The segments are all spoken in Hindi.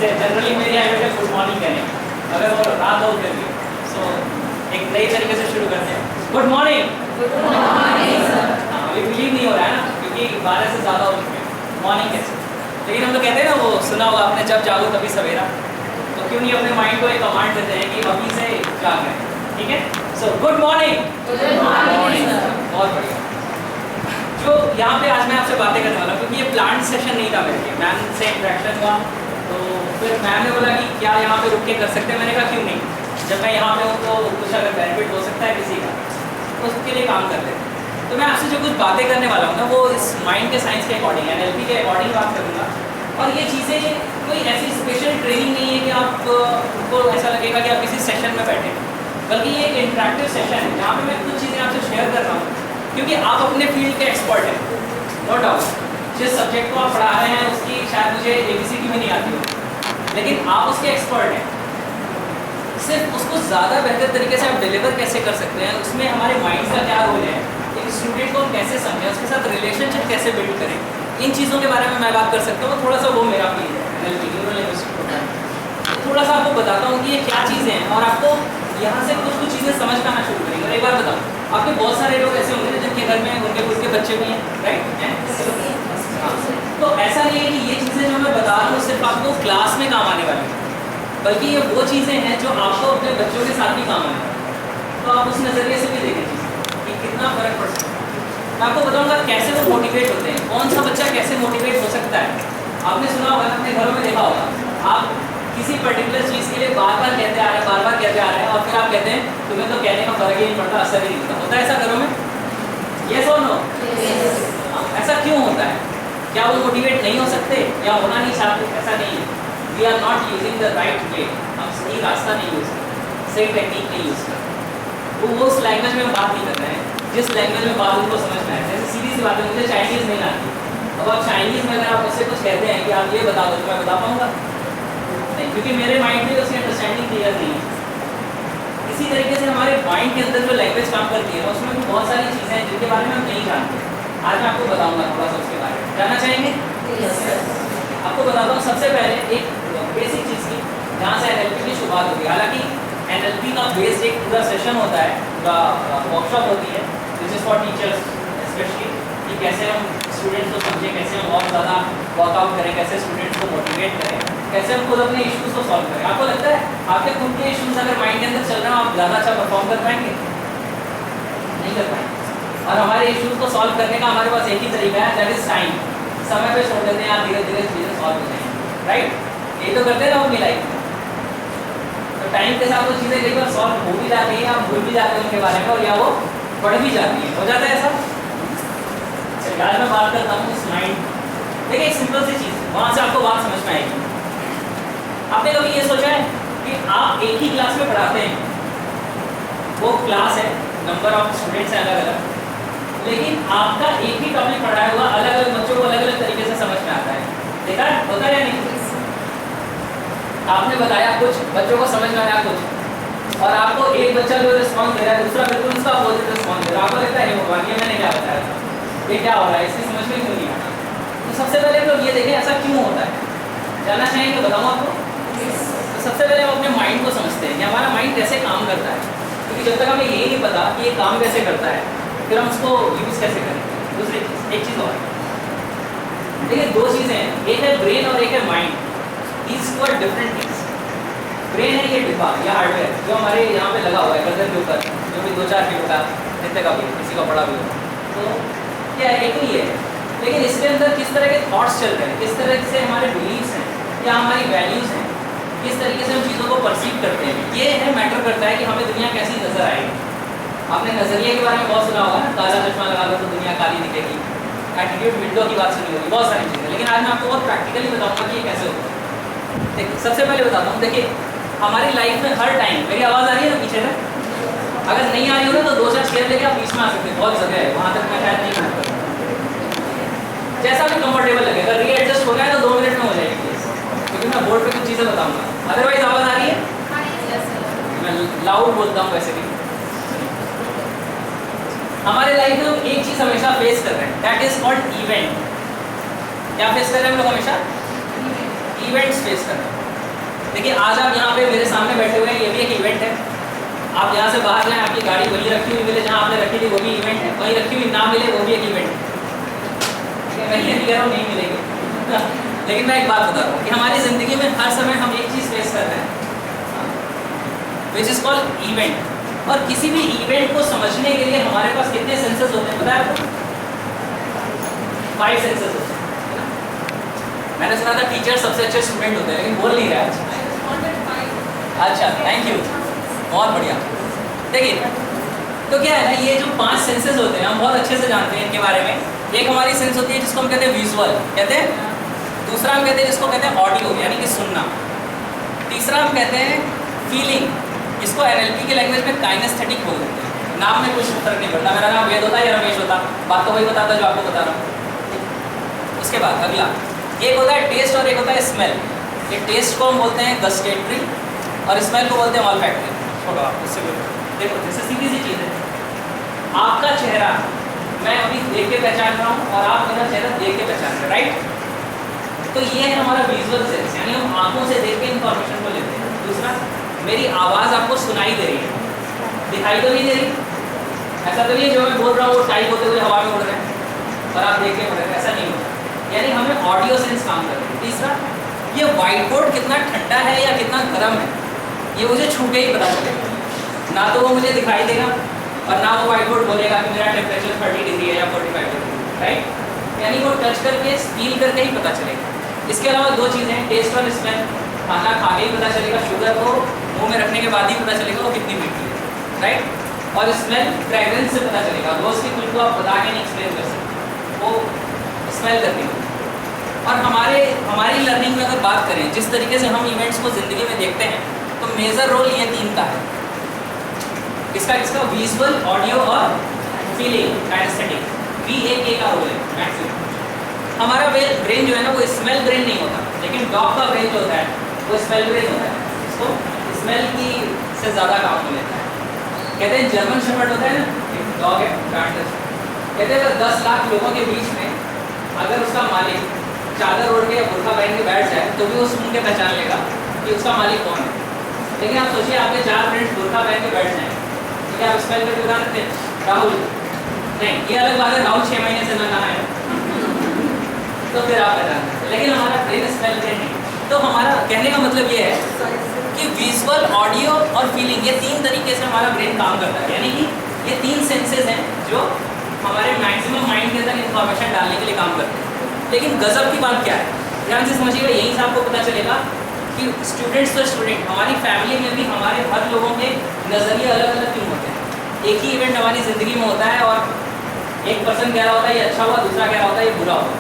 जैसे जनरली मेरी हैबिट है गुड मॉर्निंग कहने की, अगर वो रात हो फिर भी सो एक नई तरीके से शुरू करते हैं। Good morning. Good morning sir. हाँ, अभी बिलीव नहीं हो रहा है ना, क्योंकि 12 से ज़्यादा हो चुके हैं। मॉर्निंग कैसे, लेकिन हम लोग कहते हैं ना, वो सुना होगा आपने, जब जागो तभी सवेरा। तो क्यों नहीं अपने माइंड को एक कमांड देते हैं कि अभी से जाग रहे हैं, ठीक है। So good morning. Good morning sir. बहुत बढ़िया। जो यहाँ पे आज मैं आपसे बातें करने वाला हूँ, क्योंकि ये प्लान सेशन नहीं था मेरे लिए, मैम से इंटरेक्शन हुआ, तो फिर मैम ने बोला कि क्या यहाँ पे रुक के कर सकते हैं। मैंने कहा क्यों नहीं, जब मैं यहाँ पे हूँ तो कुछ अगर बेनिफिट हो सकता है किसी का तो उसके लिए काम कर लेते हैं। तो मैं आपसे जो कुछ बातें करने वाला हूँ ना, वो इस माइंड के साइंस के अकॉर्डिंग, NLP के अकॉर्डिंग बात करूँगा। और ये चीज़ें कोई ऐसी स्पेशल ट्रेनिंग नहीं है कि आपको ऐसा लगेगा कि आप किसी सेशन में बैठे, बल्कि ये एक इंटरेक्टिव सेशन है जहाँ पे मैं कुछ चीज़ें आपसे शेयर कर रहा हूँ, क्योंकि आप अपने फील्ड के एक्सपर्ट हैं, नो डाउट। जिस सब्जेक्ट को आप पढ़ा रहे हैं उसकी शायद मुझे ABCD भी नहीं आती हो, लेकिन आप उसके एक्सपर्ट हैं। सिर्फ उसको ज़्यादा बेहतर तरीके से आप डिलीवर कैसे कर सकते हैं, उसमें हमारे माइंड का क्या रोल है, एक स्टूडेंट को हम कैसे समझें, उसके साथ रिलेशनशिप कैसे बिल्ड करें, इन चीज़ों के बारे में मैं बात कर सकता हूँ। थोड़ा सा वो मेरा फील्ड है, NLP, न्यूरल लिंग्विस्टिक प्रोग्रामिंग। थोड़ा सा आपको बताता हूँ कि ये क्या चीज़ें हैं, और आपको यहाँ से कुछ कुछ चीज़ें समझ में आना शुरू करेंगे। और एक बार बताओ, आपके बहुत सारे लोग ऐसे होंगे जिनके घर में उनके खुद के बच्चे भी हैं, राइट। तो ऐसा नहीं है कि ये चीज़ें जो मैं बता रहा हूँ सिर्फ आपको क्लास में काम आने वाली हैं, बल्कि ये वो चीज़ें हैं जो आपको अपने बच्चों के साथ भी काम आने वाली हैं। तो आप उस नज़रिए से भी देखें चीज़ें कि कितना फ़र्क पड़ सकता है। मैं आपको बताऊँगा कैसे वो मोटिवेट होते हैं, कौन सा बच्चा कैसे मोटिवेट हो सकता है। आपने सुना होगा, अपने घरों में देखा होगा, आप किसी पर्टिकुलर चीज़ के लिए बार बार कहते आ रहे हैं, बार बार कहते आ रहे हैं, और फिर आप कहते हैं तुम्हें तो कहने का फ़र्क ही नहीं पड़ता, असर ही नहीं होता। होता है ऐसा घरों में? यस और नो? ऐसा क्यों होता है? क्या वो मोटिवेट नहीं हो सकते या होना नहीं चाहते? ऐसा नहीं है। We are not using the right way, हम सही रास्ता नहीं यूज़ करते, सही टेक्निक नहीं यूज़ करते। वो उस लैंग्वेज में हम बात नहीं कर रहे हैं जिस लैंग्वेज में बात उनको समझ में आए। जैसे सीधी सी बात है, मुझे चाइनीज़ नहीं आती, अब आप चाइनीज़ में अगर आप मुझसे कुछ कहते हैं कि आप ये बता दो, तो मैं बता पाऊँगा नहीं, क्योंकि मेरे माइंड में उसकी अंडरस्टैंडिंग क्लियर नहीं है। इसी तरीके से हमारे माइंड के अंदर जो लैंग्वेज काम करती है, उसमें भी बहुत सारी चीज़ें हैं जिनके बारे में हम नहीं जानते। आज मैं आपको बताऊंगा थोड़ा सा उसके बारे में। जानना चाहेंगे? आपको बताता हूँ सबसे पहले एक बेसिक चीज़ की, जहाँ से NLP की शुरुआत होगी। हालांकि NLP का बेस्ड एक पूरा सेशन होता है, पूरा वर्कशॉप होती है, which is for teachers specially, कि कैसे हम स्टूडेंट्स को समझें, कैसे हम और ज़्यादा वर्कआउट करें, कैसे स्टूडेंट्स को मोटिवेट करें, कैसे हम खुद अपने इश्यूज़ को सॉल्व करें। आपको लगता है आपके खुद के इश्यूज़ अगर माइंड के अंदर चल रहे हो, आप ज़्यादा अच्छा परफॉर्म कर पाएंगे? नहीं कर पाएंगे। और हमारे इश्यूज़ को सॉल्व करने का हमारे पास एक ही तरीका है, दैट इज़ टाइम। समय पे छोड़ देते हैं, आप धीरे धीरे चीज़ें सॉल्व हो जाएंगी, राइट। यही तो करते हैं ना अपनी लाइफ में। तो टाइम के साथ वो चीज़ें कई बार सॉल्व हो भी जाती हैं, आप भूल भी जाते हैं उनके बारे में, और या वो बढ़ भी जाती है, हो जाता है ऐसा। चलिए आज मैं बात करता हूँ इस माइंड। देखिए एक सिंपल सी चीज़, वहाँ से आपको बात समझ में आएगी। आपने कभी ये सोचा है कि आप एक ही क्लास में पढ़ाते हैं, वो क्लास है, नंबर ऑफ स्टूडेंट्स हैं अलग अलग, लेकिन आपका एक ही टॉपिक पढ़ाया हुआ अलग अलग बच्चों को अलग अलग तरीके से समझ में आता है। देखा है? होता है या नहीं? आपने बताया कुछ, बच्चों को समझ में आया कुछ, और आपको एक बच्चा जो रिस्पॉन्स दे रहा है, दूसरा बिल्कुल उसका अपोजिट रिस्पॉन्स दे रहा है। आपको लगता है भगवान ये मैंने क्या बताया था, ये क्या हो रहा है, इसकी समझ में क्यों नहीं आता? तो सबसे पहले तो ये देखें ऐसा क्यों होता है। जानना चाहेंगे? बताऊँ आपको? तो सबसे पहले हम अपने माइंड को समझते हैं कि हमारा माइंड कैसे काम करता है, क्योंकि जब तक हमें यही नहीं पता कि ये काम कैसे करता है, फिर हम उसको यूज़ कैसे करें। दूसरी चीज़, एक चीज़ और देखिए, दो चीज़ें हैं, एक है ब्रेन और एक है mind. These two are different things. Brain है ये डिब्बा या हार्डवेयर जो हमारे यहाँ पे लगा हुआ है गर्दन के ऊपर, जो भी 2-4 किलो का, जितने का भी, किसी का बड़ा भी हो, तो क्या एक ही है, लेकिन इसके अंदर किस तरह के थॉट्स चल रहे हैं, किस तरह से हमारे बिलीव्स हैं या हमारी वैल्यूज़ हैं, किस तरीके से हम चीज़ों को परसीव करते हैं, ये है मैटर करता है कि हमें दुनिया कैसी नज़र आएगी। आपने नज़रिए के बारे में बहुत सुना होगा ना, काला चश्मा लगा दो तो दुनिया काली दिखेगी, एटीट्यूड विंडो की बात सुनी होगी, बहुत सारी चीज़ें। लेकिन आज मैं आपको बहुत प्रैक्टिकली बताऊंगा कि ये कैसे होता है। देखिए सबसे पहले बताता हूँ, देखिए हमारी लाइफ में हर टाइम, मेरी आवाज़ आ रही है ना पीछे से? अगर नहीं आ रही हो ना तो 2-4 चेयर लेके आप बीच में आ सकते हैं, बहुत जगह है, वहाँ तक मैं शायद नहीं कर, जैसा भी कंफर्टेबल लगे। अगर रीएडजस्ट हो गया तो 2 मिनट में हो जाएगी, क्योंकि मैं बोर्ड पे कुछ चीज़ें बताऊँगा। अदरवाइज आवाज़ आ रही है? मैं लाउड बोलता हूँ वैसे भी। हमारे लाइफ में हम एक चीज़ हमेशा फेस कर रहे हैं, दैट इज कॉल्ड इवेंट। क्या फेस कर रहे हैं हम लोग? हमेशा इवेंट्स फेस कर रहे हैं। देखिए आज आप यहाँ पे मेरे सामने बैठे हुए हैं, ये भी एक इवेंट है। आप यहाँ से बाहर जाएं, आपकी गाड़ी वहीं रखी हुई मिले जहाँ आपने रखी थी, वो भी इवेंट है। वहीं रखी हुई ना मिले, वो भी एक इवेंट है। मैं ये नहीं कह रहा हूँ नहीं मिलेगी लेकिन मैं एक बात बता रहा हूँ कि हमारी ज़िंदगी में हर समय हम एक चीज़ फेस कर रहे हैं, विच इज़ कॉल्ड इवेंट। और किसी भी इवेंट को समझने के लिए हमारे पास कितने सेंसेस होते हैं पता है आपको? 5 सेंसेस होते हैं। मैंने सुना था टीचर सबसे अच्छे स्टूडेंट होते हैं, लेकिन बोल नहीं रहा आज। अच्छा, थैंक यू, बहुत बढ़िया। देखिए तो क्या है ना, ये जो 5 सेंसेस होते हैं हम बहुत अच्छे से जानते हैं इनके बारे में। एक हमारी सेंस होती है जिसको हम कहते हैं विजुअल, कहते हैं। दूसरा हम कहते हैं जिसको कहते हैं ऑडियो, यानी कि सुनना। तीसरा हम कहते हैं फीलिंग, इसको NLP के लैंग्वेज में काइनेस्थेटिक बोल देते हैं। नाम में कुछ फर्क नहीं पड़ता, मेरा नाम वेद होता है या रमेश होता, बात तो वही बताता जो आपको बता रहा हूँ। उसके बाद अगला एक होता है टेस्ट और एक होता है स्मेल। ये टेस्ट को हम बोलते हैं गस्टेटरी और स्मेल को बोलते हैं ऑल्फैक्टरी। छोड़ो आप उससे देखो, जैसे सीधी सी चीज़ है, आपका चेहरा मैं अभी देख के पहचान रहा हूँ और आप मेरा चेहरा देख के पहचान रहे हैं, राइट? तो ये है हमारा विजुअल सेंस, यानी हम आंखों से देख के इंफॉर्मेशन को लेते हैं। दूसरा, मेरी आवाज़ आपको सुनाई दे रही है, दिखाई तो नहीं दे रही। ऐसा तो नहीं है जो मैं बोल रहा हूँ वो टाइप होते हुए हवा में उड़ रहे हैं और आप देख के पढ़ रहे हैं, ऐसा नहीं होता। यानी हमें ऑडियो सेंस काम कर रही है। तीसरा, ये व्हाइट बोर्ड कितना ठंडा है या कितना गर्म है, ये मुझे छू के ही पता चलेगा। ना तो वो मुझे दिखाई देगा और ना वो व्हाइट बोर्ड बोलेगा कि मेरा टेम्परेचर 30 डिग्री है या 45 डिग्री, राइट? यानी वो टच करके फील करके ही पता चलेगा। इसके अलावा 2 चीज़ें हैं, टेस्ट और स्मेल। खाना खा के ही पता चलेगा, शुगर को मुंह में रखने के बाद ही पता चलेगा वो कितनी मीठी है, राइट? और स्मेल फ्रेगरेंस से पता चलेगा। रोज़ की खुशबू आप बता के नहीं एक्सप्लेन कर सकते, वो स्मेल करती है। और हमारी लर्निंग में अगर बात करें, जिस तरीके से हम इवेंट्स को ज़िंदगी में देखते हैं, तो मेजर रोल ये 3 का है। किसका? विजुअल, ऑडियो और फीलिंग, काइनेस्थेटिक। VAK का रोल है मैक्सिमम। हमारा ब्रेन जो है ना वो स्मेल ब्रेन नहीं होता, लेकिन डॉग का ब्रेन जो होता है वो स्मेल ब्रेन होता है। इसको स्मेल की से ज़्यादा काम हो लेता है। कहते हैं जर्मन शेफर्ड होता है ना, एक डॉग है, कहते हैं अगर 10 लाख लोगों के बीच में अगर उसका मालिक चादर ओढ़ के या बुर्खा पहन के बैठ जाए तो भी वो सुन के पहचान लेगा कि उसका मालिक कौन है। लेकिन आप सोचिए आपके 4 फ्रेंड्स बुर्खा पहन के बैठ जाएँ, तो क्या आप स्मेल करके बता सकते हैं? राहुल नहीं, ये अलग बात है, राहुल 6 महीने से ना नहाया तो फिर आप पहचान सकते। लेकिन हमारा ब्रेन स्मेल ब्रेन नहीं। तो हमारा कहने का मतलब ये है कि विजुअल, ऑडियो और फीलिंग, ये 3 तरीके से हमारा ब्रेन काम करता है। यानी कि ये 3 सेंसेस हैं जो हमारे मैक्सिमम माइंड के अंदर इंफॉर्मेशन डालने के लिए काम करते हैं। लेकिन गजब की बात क्या है, ध्यान से समझिएगा, यहीं से आपको पता चलेगा कि स्टूडेंट्स तो स्टूडेंट, हमारी फैमिली में भी हमारे हर लोगों के नज़रिए अलग अलग क्यों होते हैं। एक ही इवेंट हमारी ज़िंदगी में होता है और एक पर्सन कह रहा होता है ये अच्छा हुआ, दूसरा कह रहा होता है ये बुरा हुआ।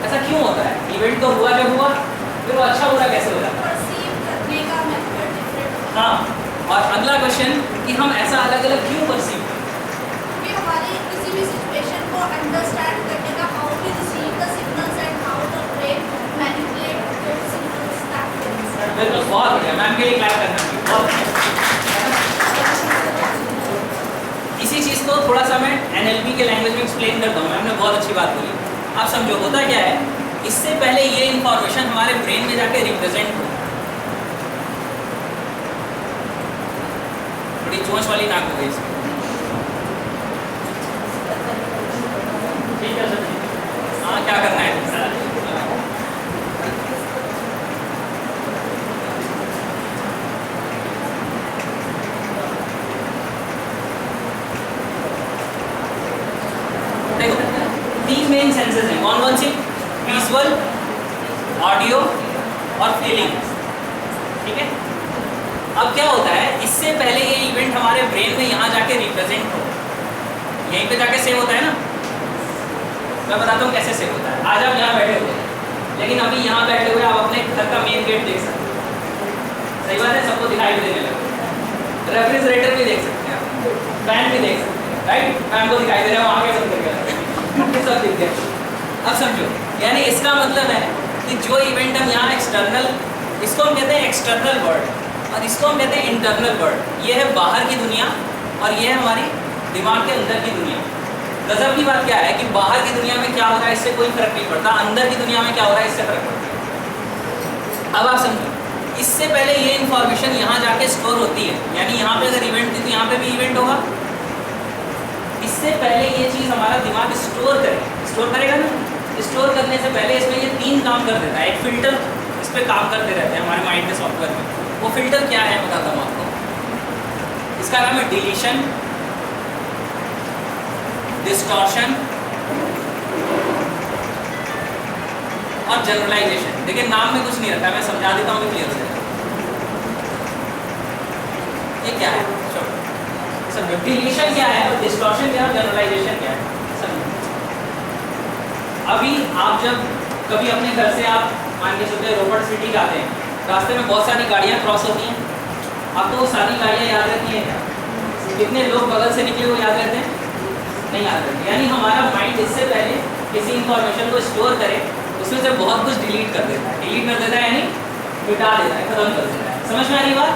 ऐसा क्यों होता है? इवेंट तो हुआ जब हुआ, फिर वो अच्छा बुरा कैसे हो जाता है? हाँ, और अगला क्वेश्चन कि हम ऐसा अलग अलग क्यों परसीव करते हैं? हमारी किसी भी सिचुएशन को अंडरस्टैंड करने का, how we receive the signals and how the brain manipulate those signals that. बिल्कुल, बहुत बढ़िया, मैम के लिए क्लैप करना चाहिए, बहुत बढ़िया। इसी चीज़ को थोड़ा सा मैं NLP के लैंग्वेज में एक्सप्लेन करता हूँ। मैम ने बहुत अच्छी बात बोली। आप समझो होता क्या है, इससे पहले ये इंफॉर्मेशन हमारे ब्रेन में जाके रिप्रेजेंट हो, बड़ी चोंच वाली नाक हो गई इसकी। ठीक है सर, हाँ क्या करना है? देखो 3 मेन सेंसेस हैं, कौन सी? विजुअल, ऑडियो और फीलिंग, ठीक है? अब क्या होता है, इससे पहले ये इवेंट हमारे ब्रेन में यहाँ जाके रिप्रेजेंट हो, यहीं पे जाके सेव होता है ना। मैं बताता हूँ कैसे सेव होता है। आज आप यहाँ बैठे हुए हैं, लेकिन अभी यहाँ बैठे हुए आप अपने घर का मेन गेट देख सकते हैं, सही बात है, सबको दिखाई भी देने लगे। रेफ्रिजरेटर भी देख सकते हैं आप, फैन भी देख सकते हैं, राइट? फैन को दिखाई दे रहा है, वहाँ के बंद कर गया सब दिख गया। अब समझो, यानी इसका मतलब है कि जो इवेंट हम यहाँ एक्सटर्नल, इसको हम कहते हैं एक्सटर्नल वर्ल्ड और इसको हम कहते हैं इंटरनल वर्ल्ड। ये है बाहर की दुनिया और ये है हमारी दिमाग के अंदर की दुनिया। गजब की बात क्या है कि बाहर की दुनिया में क्या हो रहा है इससे कोई फर्क नहीं पड़ता, अंदर की दुनिया में क्या हो रहा है इससे फर्क पड़ता है। अब आप समझो, इससे पहले ये इन्फॉर्मेशन यहाँ जाके स्टोर होती है, यानी यहाँ पे अगर इवेंट थी तो यहाँ पे भी इवेंट होगा। इससे पहले ये चीज़ हमारा दिमाग स्टोर करेगा ना। स्टोर करने से पहले इसमें ये 3 काम कर देता है। एक फिल्टर इस पर काम करते रहते हैं हमारे माइंड के सॉफ्टवेयर में। वो फिल्टर क्या है बताता हूँ आपको। इसका नाम है डिलीशन, डिस्टॉर्शन और जनरलाइजेशन। देखिए नाम में कुछ नहीं रखा, मैं समझा देता हूँ क्लियर से। ये क्या है सब, डिलीशन क्या है और डिस्टॉर्शन क्या है और जनरलाइजेशन क्या है सब। अभी आप जब कभी अपने घर से आप मान के चलते रोपड़ सिटी जाते हैं, रास्ते में बहुत सारी गाड़ियाँ क्रॉस होती हैं, आपको वो सारी गाड़ियाँ याद रहती हैं क्या? कितने लोग बगल से निकले वो याद रहते हैं? नहीं याद रहते। यानी हमारा माइंड इससे पहले किसी इंफॉर्मेशन को स्टोर करे उसमें से बहुत कुछ डिलीट कर देता है। डिलीट कर देता है यानी मिटा देता है, खत्म कर देता है। समझ में आ रही बात?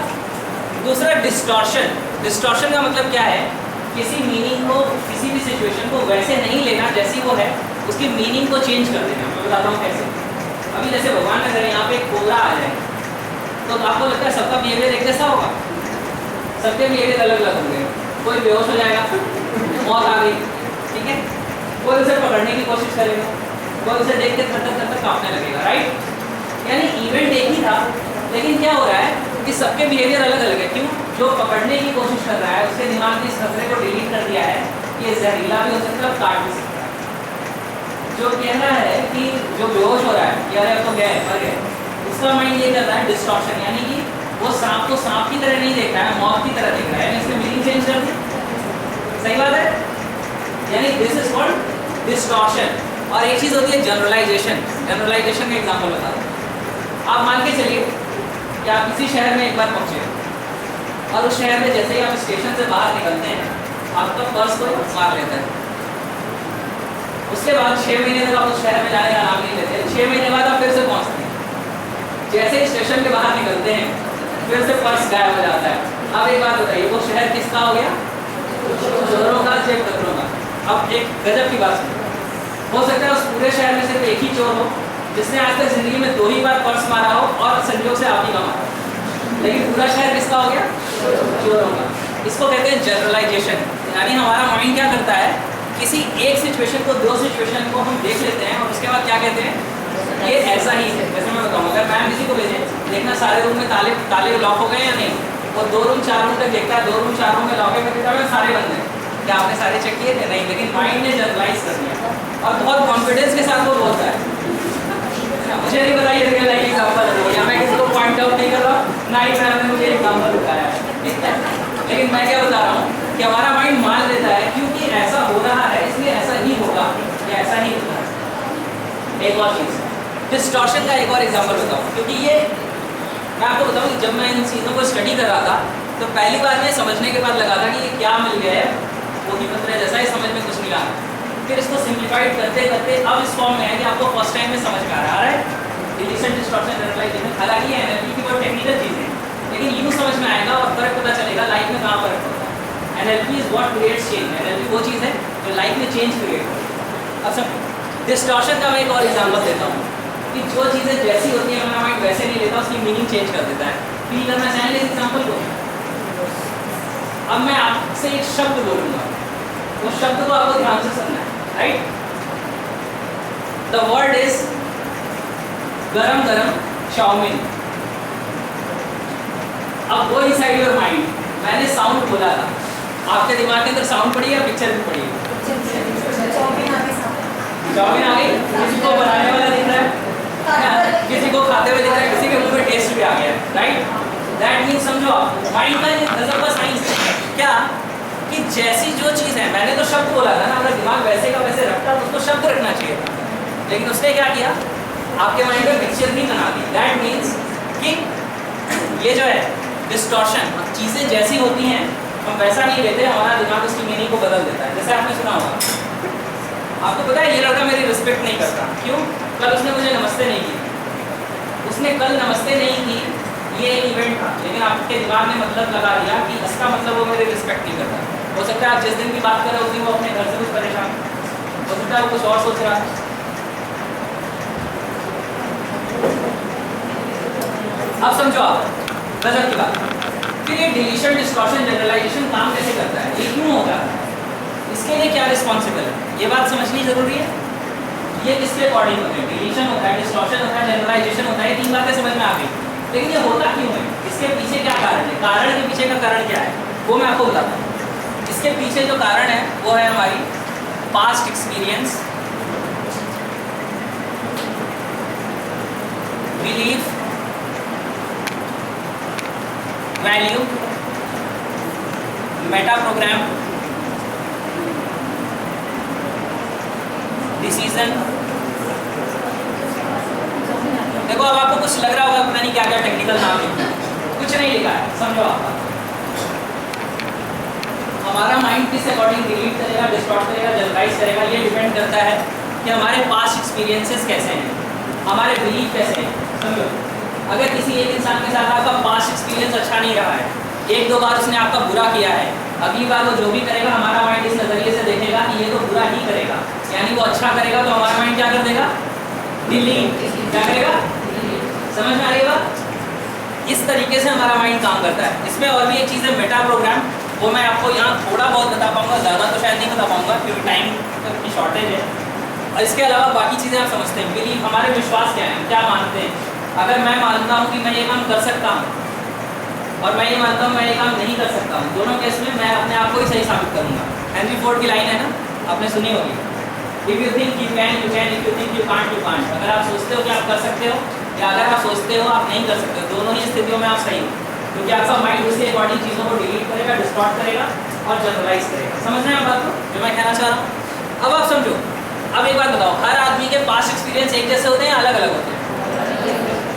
दूसरा डिस्टॉर्शन। डिस्टॉर्शन का मतलब क्या है? किसी मीनिंग को, किसी भी सिचुएशन को वैसे नहीं लेना जैसी वो है, उसकी मीनिंग को चेंज कर देना। मैं बताता हूँ कैसे। अभी जैसे भगवान ने अगर यहाँ पे एक कोबरा आ जाए तो आपको लगता है सबका बिहेवियर एक जैसा होगा? सबके बिहेवियर अलग अलग होंगे। कोई बेहोश हो जाएगा, मौत आ गई, ठीक है, कोई उसे पकड़ने की कोशिश करेगा, कोई उसे देख के थर कांपने लगेगा, राइट? यानी इवेंट एक ही था, लेकिन क्या हो रहा है कि सबके बिहेवियर अलग अलग है। क्यों? जो पकड़ने की कोशिश कर रहा है उसके दिमाग में इस खतरे को डिलीट कर दिया है कि ये जहरीला भी हो सकता है और काट भी सकता है। जो कह रहा है कि जो बेहोश हो रहा है कि अरे अब तो गए, मर गए, उसका माइंड ये कर रहा है डिस्टॉर्शन, यानी कि वो सांप को सांप की तरह नहीं देख रहा है, मौत की तरह देख रहा है। यानी इसमें मीनिंग चेंज कर दी। सही बात है? यानी दिस इज कॉल्ड डिस्टॉर्शन। और एक चीज़ होती है जनरलाइजेशन। जनरलाइजेशन का एग्जाम्पल बता दो। आप मान के चलिए कि आप किसी शहर में एक बार पहुँचे और उस शहर में जैसे ही आप स्टेशन से बाहर निकलते हैं आपका पर्स कोई मार लेता है। उसके बाद 6 महीने तक आप उस शहर में जाने का नाम नहीं लेते। 6 महीने बाद आप फिर से पहुँचते हैं, जैसे ही स्टेशन के बाहर निकलते हैं फिर से पर्स गायब हो जाता है। अब एक बात बताइए, वो शहर किसका हो गया? चोरों का, जेब कतरों का। अब एक गजब की बात सुनिए, हो सकता है उस पूरे शहर में सिर्फ एक ही चोर हो जिसने आज तक जिंदगी में 2 ही बार पर्स मारा हो और संयोग से आप ही का मारा, लेकिन पूरा शहर किसका हो गया? चोरों का। इसको कहते हैं जनरलाइजेशन। यानी हमारा माइंड क्या करता है, किसी एक सिचुएशन को, 2 सिचुएशन को हम देख लेते हैं और उसके बाद क्या कहते हैं ये ऐसा ही है। जैसे मैं बताऊँ, अगर मैम किसी को भेजे देखना सारे रूम में ताले लॉक हो गए या नहीं, वो 2 रूम 4 रूम तक देखता है, 2 रूम 4 रूम में लॉक है देखता है सारे बंद हैं, क्या आपने सारे चेक किए थे? नहीं, लेकिन माइंड ने जनरलाइज कर दिया और बहुत कॉन्फिडेंस के साथ वो बोलता है। मुझे नहीं पता ये रियल लाइफ एग्जाम्पल है या मैं किसी को पॉइंट आउट नहीं कर रहा, ना ही मैम ने मुझे एग्जाम्पल बताया है, लेकिन मैं क्या बता रहा हूँ कि हमारा माइंड मान लेता है क्योंकि ऐसा हो रहा है इसलिए ऐसा ही होगा या ऐसा ही होगा। एक और चीज़, डिस्टॉर्शन का एक और एग्जाम्पल बताऊँ, क्योंकि ये मैं आपको बताऊँ कि जब मैं इन चीज़ों को स्टडी कर रहा था तो पहली बार में समझने के बाद लगा था कि ये क्या मिल गया है, वो ही पत्र जैसा ही समझ में कुछ नहीं आ रहा। फिर इसको सिंप्लीफाइड करते करते अब इस फॉर्म में है कि आपको फर्स्ट टाइम में समझ में आ रहा है डिलीशन, डिस्टॉर्शन, जनरलाइजेशन। हालांकि ये एनएलपी की बहुत टेक्निकल चीज़ है, लेकिन यूँ समझ में आएगा और फर्क पता चलेगा लाइफ में कहाँ फर्क होता है। NLP is what creates change. NLP वो चीज़ है जो लाइफ में चेंज क्रिएट होती है। अब सब डिस्टॉर्शन का मैं एक और एग्जाम्पल देता हूँ कि जो चीज़ें जैसी होती हैं हमारा माइंड वैसे नहीं लेता, उसकी मीनिंग चेंज कर देता है। फील करना चाहेंगे इस एग्जाम्पल को? अब मैं आपसे एक शब्द बोलूँगा, उस शब्द को आपको ध्यान से सुनना है, राइट? द वर्ड इज गरम गरम चाउमीन। अब वो इनसाइड योर माइंड, मैंने साउंड बोला था, आपके दिमाग के अंदर साउंड पड़ी है, पिक्चर भी पड़ी है। चाउमीन आ गई, किसी को बनाने वाला दिख रहा है, किसी को खाते हुए दिख रहा है, किसी के मुंह में टेस्ट भी आ गया, राइट? दैट मीन्स समझो आप माइंड का गजब का साइंस है क्या कि जैसी जो चीज़ है, मैंने तो शब्द बोला था ना, अगर दिमाग वैसे का वैसे रखता तो उसको शब्द रखना चाहिए था, लेकिन उसने क्या किया, आपके माइंड में पिक्चर भी बना दी। दैट मीन्स कि ये जो है डिस्टॉर्शन, चीज़ें जैसी होती हैं हम वैसा नहीं लेते, हमारा दिमाग उसकी मीनिंग को बदल देता है। जैसे आपने सुना होगा, आपको पता है ये लड़का मेरी रिस्पेक्ट नहीं करता, क्यों? कल उसने मुझे नमस्ते नहीं की, उसने कल नमस्ते नहीं की, ये एक इवेंट था, लेकिन आपके दिमाग ने मतलब लगा दिया कि इसका मतलब वो मेरी रिस्पेक्ट नहीं करता। हो सकता है आप जिस दिन की बात कर रहे हो उस दिन वो अपने घर से कुछ परेशान, हो सकता है वो कुछ और सोच रहा है। अब समझो आप गजब की बात। फिर ये डिलीशन डिस्टॉर्शन जनरलाइजेशन काम कैसे करता है, ये क्यों होता है, इसके लिए क्या रिस्पॉन्सिबल है, ये बात समझनी जरूरी है। ये किसके अकॉर्डिंग होता है, डिलीशन होता है, डिस्टॉर्शन होता है, जनरलाइजेशन होता है, ये तीन बातें समझ में आ गई। लेकिन ये होता क्यों है, इसके पीछे क्या कारण है, कारण के पीछे का कारण क्या है वो मैं आपको बताता हूँ। इसके पीछे जो कारण है वो है हमारी past experience, belief, value, meta program, decision. देखो अब आपको कुछ लग रहा होगा पता नहीं क्या क्या टेक्निकल नाम है, कुछ नहीं लिखा है, समझो आप। हमारा माइंड किस अकॉर्डिंग डिलीट करेगा, डिस्टॉर्ट करेगा, जनरलाइज करेगा, ये डिपेंड करता है कि हमारे पास्ट एक्सपीरियंसेस कैसे हैं, हमारे बिलीफ कैसे हैं। समझो अगर किसी एक इंसान के साथ आपका पास्ट एक्सपीरियंस अच्छा नहीं रहा है, एक दो बार उसने आपका बुरा किया है, अगली बार वो जो भी करेगा हमारा माइंड इस नज़रिए से देखेगा कि ये तो बुरा ही करेगा, यानी वो अच्छा करेगा तो हमारा माइंड क्या कर देगा, डिलीट। क्या करेगा, समझ में आ रही है बात? इस तरीके से हमारा माइंड काम करता है। इसमें और भी एक चीज़ है मेटा प्रोग्राम, वो मैं आपको यहाँ थोड़ा बहुत बता पाऊँगा, ज़्यादा तो शायद नहीं बता पाऊँगा क्योंकि टाइम की शॉर्टेज है। और इसके अलावा बाकी चीज़ें आप समझते हैं, बिलीफ, हमारे विश्वास क्या है, क्या मानते हैं। अगर मैं मानता हूँ कि मैं ये काम कर सकता हूँ और मैं ये मानता हूँ मैं ये काम नहीं कर सकता हूँ, दोनों केस में मैं अपने आप को ही सही साबित करूँगा। हेनरी फोर्ड की लाइन है ना, आपने सुनी होगी, if you think you can you can, if you think you can't you can't. अगर आप सोचते हो कि आप कर सकते हो या अगर आप सोचते हो आप नहीं कर सकते हो, दोनों ही स्थितियों में आप सही हो, क्योंकि आपका माइंड उसके अकॉर्डिंग चीज़ों को डिलीट करेगा, डिस्टॉर्ट करेगा और जनरलाइज करेगा। समझ रहे हैं आप बात को जो मैं कहना चाह रहा हूँ? अब आप समझो, अब एक बात बताओ, हर आदमी के पास्ट एक्सपीरियंस एक जैसे होते हैं या अलग अलग होते हैं?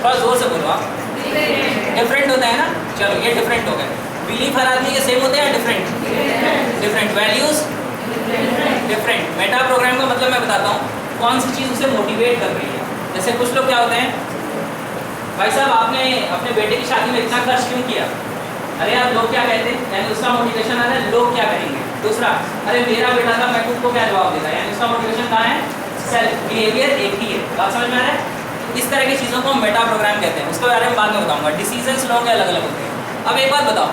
थोड़ा जोर से बोलो आप। डिफरेंट होता है ना, चलो ये डिफरेंट हो गए। बिलीफ हर आदमी के सेम होते हैं या different? Different. Values different. Meta program का मतलब मैं बताता हूँ, कौन सी चीज़ उसे मोटिवेट कर रही है। जैसे कुछ लोग क्या होते हैं, भाई साहब आपने अपने बेटे की शादी में इतना खर्च क्यों किया, अरे यार लोग क्या कहते हैं, यानी उसका मोटिवेशन आ रहा है लोग क्या कहेंगे। दूसरा, अरे मेरा बेटा था मैं खुद को क्या जवाब देता, यानी उसका मोटिवेशन कहाँ है, सेल्फ। बिहेवियर एक ही है, बात समझ में आ रहा है? इस तरह की चीज़ों को मेटा प्रोग्राम कहते हैं, उसके बारे में बाद में बताऊंगा। डिसीजंस लोगों के अलग अलग होते हैं। अब एक बात बताओ,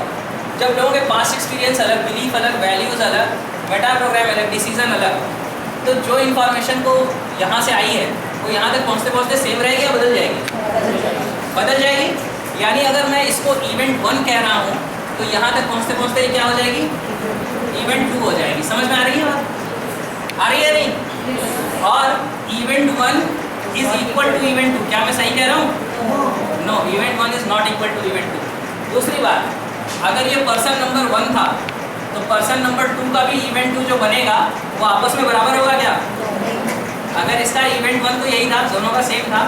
जब लोगों के पास्ट एक्सपीरियंस अलग, बिलीफ अलग, वैल्यूज़ अलग, मेटा प्रोग्राम अलग, डिसीजन अलग, तो जो इन्फॉर्मेशन को यहाँ से आई है वो यहाँ तक पहुँचते पहुँचते सेम रहेगी या बदल जाएगी? बदल जाएगी। यानी अगर मैं इसको इवेंट 1 कह रहा हूँ तो यहाँ तक पहुँचते पहुँचते क्या हो जाएगी, इवेंट 2 हो जाएगी। समझ में आ रही है बात? आ रही है नहीं? और event 1 is equal to event 2, क्या मैं सही कह रहा हूँ? No, event 1 is not equal to event 2। दूसरी बात, अगर ये पर्सन नंबर 1 था तो पर्सन नंबर 2 का भी इवेंट 2 जो बनेगा वो आपस में बराबर होगा क्या? अगर इसका इवेंट 1 तो यही था, दोनों का सेम था,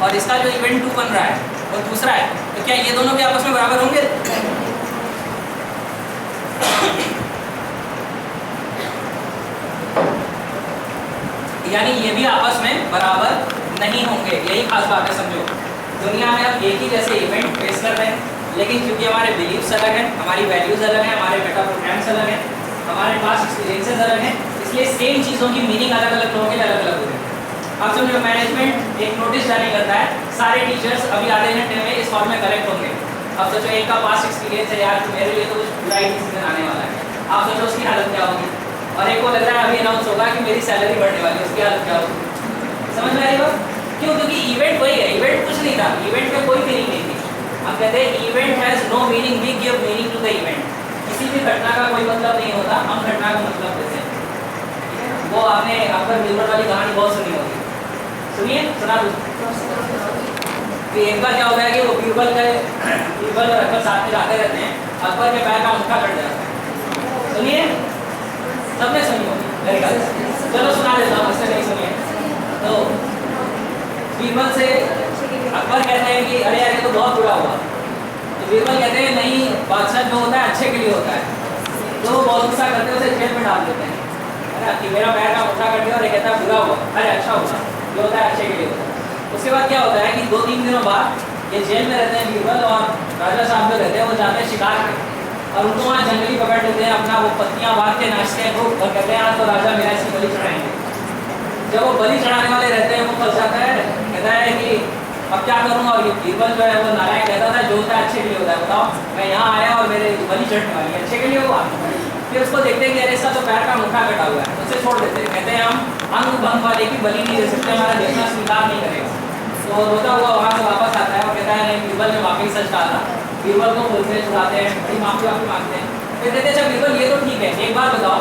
और इसका जो इवेंट 2 बन रहा है वो दूसरा है, तो क्या ये दोनों भी आपस में बराबर होंगे? यानी ये भी आपस में बराबर नहीं होंगे। यही खास बात है। समझो, दुनिया में हम एक ही जैसे इवेंट फेस कर रहे हैं, लेकिन क्योंकि हमारे बिलीफ्स अलग हैं, हमारी वैल्यूज़ अलग हैं, हमारे मेटा प्रोग्राम्स अलग हैं, हमारे पास एक्सपीरियंसेस अलग हैं, इसलिए सेम चीज़ों की मीनिंग अलग अलग लोगों के अलग अलग होते हैं। अब समझो, मैनेजमेंट एक नोटिस जारी करता है, सारे टीचर्स अभी आधे घंटे में इस हॉल में कलेक्ट होंगे। अब सोचो एक का पास्ट एक्सपीरियंस है, यार मेरे लिए तो कुछ बुरा ही सीजन आने वाला है, आप सोचो उसकी हालत क्या होगी। और एक को लग रहा है अभी अनाउंस होगा कि मेरी सैलरी बढ़ने वाली है, उसकी हालत क्या होगी। समझ में आ रही बात? क्यों? क्योंकि इवेंट वही है, इवेंट कुछ नहीं था, इवेंट में कोई फीलिंग नहीं थी। हम कहते हैं event has no meaning, we give meaning to the event. किसी भी घटना का कोई मतलब नहीं होता, हम घटना का मतलब देते हैं। वो आपने अकबर बीरबल वाली कहानी बहुत सुनी होगी, सुनिए, सुना दो। कि एक बार क्या होता है कि वो बीरबल और अकबर साथ में जाते रहते हैं, अकबर के पैर का अंगूठा कट जाता है। सुनिए, सबने सुनी होगी, मेरे ख्याल से। चलो सुना देता हूँ, इससे नहीं सुनिए। तो बीरबल से अकबर कहते हैं कि अरे यार ये तो बहुत बुरा हुआ। तो बीरबल कहते हैं नहीं, बादशाह जो होता है अच्छे के लिए होता है। तो बहुत गुस्सा करते हैं, उसे जेल में डाल देते हैं। है ना, कि मेरा पैर का अंगूठा कट गया और ये कहता है बुरा हुआ, अरे अच्छा हुआ, जो होता है अच्छे के लिए होता है। उसके बाद क्या होता है कि 2-3 दिनों बाद ये जेल में रहते हैं बीरबल, और राजा साहब जो रहते हैं वो जाते हैं शिकार पे, और उनको वहाँ जंगली पकड़ लेते हैं, अपना वो पत्तियाँ बांध के नाचते हैं खूब, और कहते हैं आज तो राजा मेरा इसकी बलि चढ़ाएंगे। जब वो बलि चढ़ाने वाले रहते हैं वो फंस जाता है, कहता है कि अब क्या करूँगा, और ये बीरबल जो है वो नारायण कहता था जो होता है अच्छे के लिए होता है। बताओ मैं यहाँ आया और मेरे बलि चढ़ने वाली है, अच्छे के लिए हुआ। फिर उसको देखते हैं कि अरे इसका तो पैर का मुठा कटा हुआ है, उसे छोड़ देते हैं। कहते हैं हम अंग भंग वाले की बलि नहीं दे सकते, हमारा देखना स्वीकार नहीं करेगा। तो रोता हुआ वहाँ से वापस आता है और कहता है नहीं बीरबल ने वाकई सच कहा था। बीरबल को बोलते हैं, छुड़ाते हैं, बड़ी माफी वाफी मांगते हैं। फिर कहते हैं अच्छा बीरबल ये तो ठीक है, एक बात बताओ,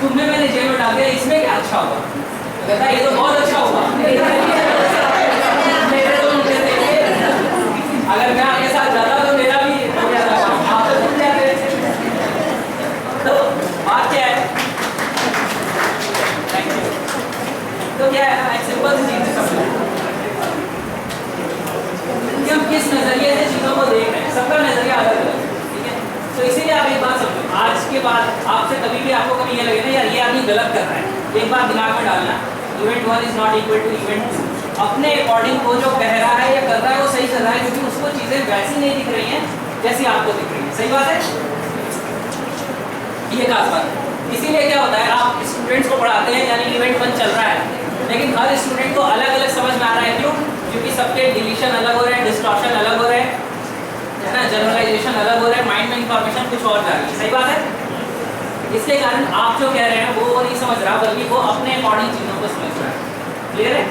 तुम्हें मैंने जेल में डाल दिया, इसमें क्या अच्छा हुआ? तो कहता है ये तो बहुत अच्छा हुआ। अगर मैं आपके साथ जाता तो मेरा भी हो जाता, आप तो छूट जाते। तो बात क्या है? तो क्या है, एक सिंपल सी चीज है, कि हम किस नजरिए से चीजों को देख रहे हैं, सबका नजरिया अलग अलग है, ठीक है। तो इसीलिए आप एक बात समझो, आज के बाद आपसे कभी भी आपको कभी ये लगे ना यार ये आदमी गलत कर रहा है, एक बात दिमाग में डालना, event 1 is not equal to event 2। अपने अकॉर्डिंग वो जो कह रहा है या कर रहा है वो सही कर रहा है, क्योंकि उसको चीजें वैसी नहीं दिख रही हैं जैसी आपको दिख रही है। सही बात है, ये खास बात है। इसीलिए क्या होता है, आप स्टूडेंट्स को पढ़ाते हैं, यानी इवेंट 1 चल रहा है, लेकिन हर स्टूडेंट को अलग अलग समझ में आ रहा है। क्यों? क्योंकि सबके डिलीशन अलग हो रहे हैं, डिस्टॉर्शन अलग हो रहे हैं, है ना, जनरलाइजेशन अलग हो रहा है, माइंड में इंफॉर्मेशन कुछ और जा रही है। सही बात है। इसके कारण आप जो कह रहे हैं वो नहीं समझ रहा, बल्कि वो अपने अकॉर्डिंग चीज़ों को समझ रहा है। क्लियर है?